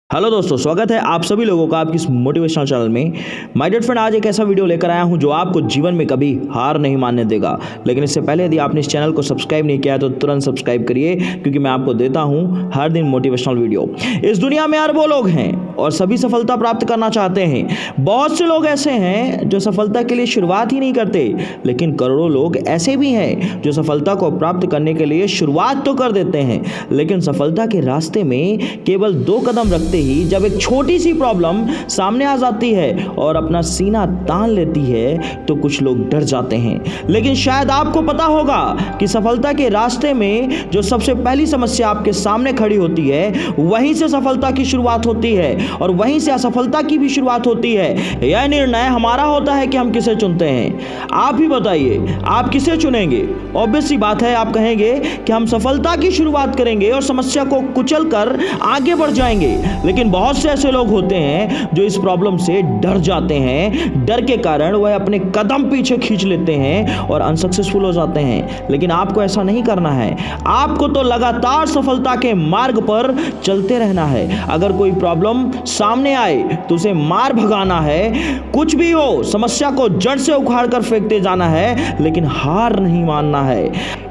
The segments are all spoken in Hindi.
हेलो दोस्तों, स्वागत है आप सभी लोगों का आपकी इस मोटिवेशनल चैनल में। माय डियर फ्रेंड, आज एक ऐसा वीडियो लेकर आया हूं जो आपको जीवन में कभी हार नहीं मानने देगा। लेकिन इससे पहले यदि आपने इस चैनल को सब्सक्राइब नहीं किया है तो तुरंत सब्सक्राइब करिए, क्योंकि मैं आपको देता हूं हर दिन मोटिवेशनल वीडियो। इस दुनिया में अरबों लोग हैं और सभी सफलता प्राप्त करना चाहते हैं। बहुत से लोग ऐसे हैं जो सफलता के लिए शुरुआत ही नहीं करते, लेकिन करोड़ों लोग ऐसे भी हैं जो सफलता को प्राप्त करने के लिए शुरुआत तो कर देते हैं, लेकिन सफलता के रास्ते में केवल 2 कदम रखते ही जब एक छोटी सी प्रॉब्लम सामने आ जाती है और अपना सीना तान लेती है तो कुछ लोग डर जाते हैं। लेकिन शायद आपको पता होगा कि सफलता के रास्ते में जो सबसे पहली समस्या आपके सामने खड़ी होती है, वहीं से सफलता की शुरुआत होती है और वहीं से असफलता की भी शुरुआत होती है। यह निर्णय हमारा होता है कि हम किसे चुनते हैं। आप ही बताइए, आप किसे चुनेंगे? ऑब्वियस सी बात है, आप कहेंगे कि हम सफलता की शुरुआत करेंगे और समस्या को कुचलकर आगे बढ़ जाएंगे। लेकिन बहुत से ऐसे लोग होते हैं जो इस प्रॉब्लम से डर जाते हैं। डर के कारण वह अपने कदम पीछे खींच लेते हैं और अनसक्सेसफुल हो जाते हैं। लेकिन आपको ऐसा नहीं करना है। आपको तो लगातार सफलता के मार्ग पर चलते रहना है। अगर कोई प्रॉब्लम सामने आए तो उसे मार भगाना है। कुछ भी हो, समस्या को जड़ से उखाड़ कर फेंकते जाना है, लेकिन हार नहीं मानना है।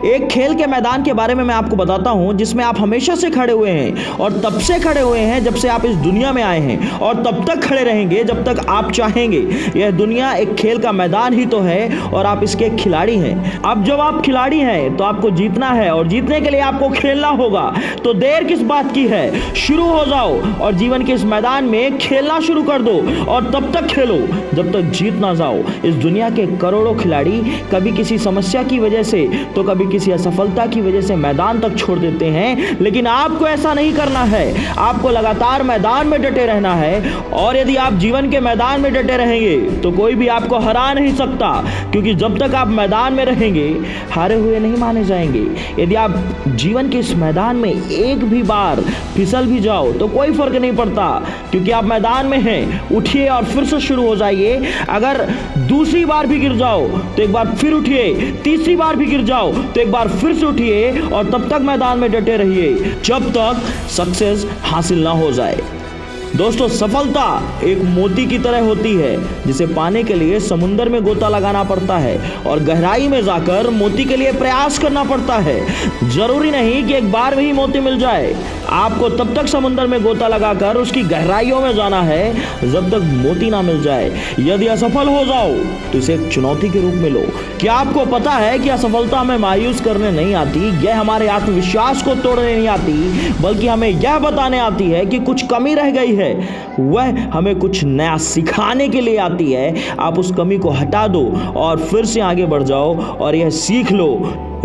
एक खेल के मैदान के बारे में मैं आपको बताता हूं, जिसमें आप हमेशा से खड़े हुए हैं और तब से खड़े हुए हैं जब से आप इस दुनिया में आए हैं, और तब तक खड़े रहेंगे जब तक आप चाहेंगे। यह दुनिया एक खेल का मैदान ही तो है और आप इसके खिलाड़ी हैं। अब जब आप खिलाड़ी हैं तो आपको जीतना है और जीतने के लिए आपको खेलना होगा। तो देर किस बात की है? शुरू हो जाओ और जीवन के इस मैदान में खेलना शुरू कर दो, और तब तक खेलो जब तक जीत ना जाओ। इस दुनिया के करोड़ों खिलाड़ी कभी किसी समस्या की वजह से तो कभी किसी असफलता की वजह से मैदान तक छोड़ देते हैं, लेकिन आपको ऐसा नहीं करना है। आपको लगातार मैदान में डटे रहना है, और यदि आप जीवन के मैदान में डटे रहेंगे तो कोई भी आपको हरा नहीं सकता, क्योंकि जब तक आप मैदान में रहेंगे हारे हुए नहीं माने जाएंगे। यदि आप जीवन के इस मैदान में एक भी बार फिसल भी जाओ तो कोई फर्क नहीं पड़ता, क्योंकि आप मैदान में हैं। उठिए और फिर से शुरू हो जाइए। अगर दूसरी बार भी गिर जाओ तो एक बार फिर उठिए, तीसरी बार भी गिर जाओ तो एक बार फिर से उठिए, और तब तक मैदान में डटे रहिए जब तक सक्सेस हासिल ना हो जाए। दोस्तों, सफलता एक मोती की तरह होती है, जिसे पाने के लिए समुद्र में गोता लगाना पड़ता है और गहराई में जाकर मोती के लिए प्रयास करना पड़ता है। जरूरी नहीं कि एक बार में ही मोती मिल जाए। आपको तब तक समुद्र में गोता लगाकर उसकी गहराइयों में जाना है जब तक मोती ना मिल जाए। यदि असफल हो जाओ तो इसे एक चुनौती के रूप में लो। क्या आपको पता है कि असफलता हमें मायूस करने नहीं आती, यह हमारे आत्मविश्वास को तोड़ने नहीं आती, बल्कि हमें यह बताने आती है कि कुछ कमी रह गई है। वह हमें कुछ नया सिखाने के लिए आती है। आप उस कमी को हटा दो और फिर से आगे बढ़ जाओ और यह सीख लो,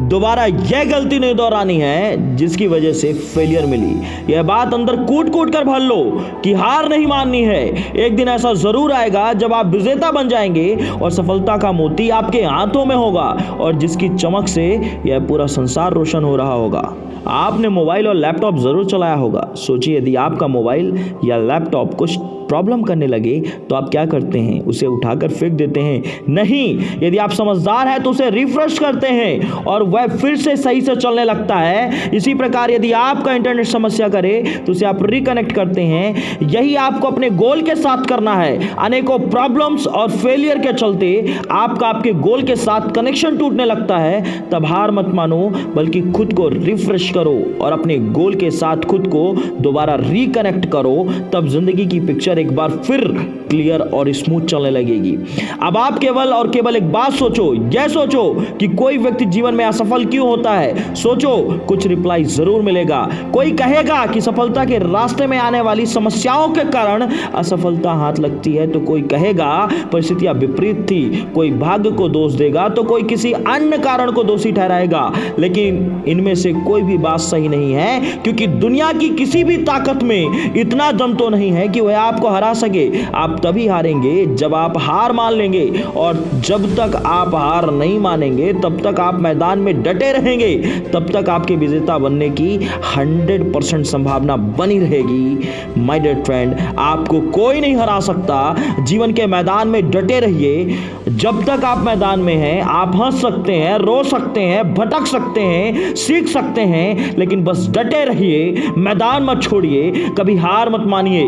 दोबारा यह गलती नहीं दोहरानी है जिसकी वजह से फेलियर मिली। यह बात अंदर कूट कूट कर भर लो कि हार नहीं माननी है। एक दिन ऐसा जरूर आएगा जब आप विजेता बन जाएंगे और सफलता का मोती आपके हाथों में होगा, और जिसकी चमक से यह पूरा संसार रोशन हो रहा होगा। आपने मोबाइल और लैपटॉप जरूर चलाया होगा। सोचिए, यदि आपका मोबाइल या लैपटॉप कुछ प्रॉब्लम करने लगे तो आप क्या करते हैं? उसे उठाकर फेंक देते हैं? नहीं, यदि आप समझदार हैं तो उसे रिफ्रेश करते हैं और वह फिर से सही से चलने लगता है। इसी प्रकार यदि आपका इंटरनेट समस्या करे तो उसे आप रिकनेक्ट करते हैं। यही आपको अपने गोल के साथ करना है। अनेकों प्रॉब्लम्स और फेलियर के चलते आपके गोल के साथ कनेक्शन टूटने लगता है, तब हार मत मानो, बल्कि खुद को रिफ्रेश करो और अपने गोल के साथ खुद को दोबारा रिकनेक्ट करो। तब जिंदगी की पिक्चर एक बार फिर क्लियर और स्मूथ चलने लगेगी। अब आप केवल एक बात सोचो, यह सोचो कि कोई व्यक्ति जीवन में असफल क्यों होता है। सोचो, कुछ रिप्लाई जरूर मिलेगा। कोई कहेगा कि सफलता के रास्ते में आने वाली समस्याओं के कारण असफलता हाथ लगती है, तो कोई कहेगा परिस्थितियां विपरीत थी। कोई भाग्य को दोष देगा तो कोई किसी अन्य कारण को दोषी ठहराएगा। लेकिन इनमें से कोई भी बात सही नहीं है, क्योंकि दुनिया की किसी भी ताकत में इतना दम तो नहीं है कि वह आपको हरा सके। आप तभी हारेंगे जब आप हार मान लेंगे, और जब तक आप हार नहीं मानेंगे तब तक आप मैदान में डटे रहेंगे, तब तक आपके विजेता बनने की 100% संभावना बनी रहेगी। माय डियर फ्रेंड, आपको कोई नहीं हरा सकता। जीवन के मैदान में डटे रहिए। जब तक आप मैदान में हैं, आप हंस सकते हैं, रो सकते हैं, भटक सकते हैं, सीख सकते हैं, लेकिन बस डटे रहिए, मैदान मत छोड़िए, कभी हार मत मानिए।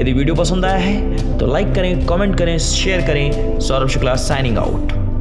यदि वीडियो पसंद आया है तो लाइक करें, कमेंट करें, शेयर करें। Saurabh Shukla signing out.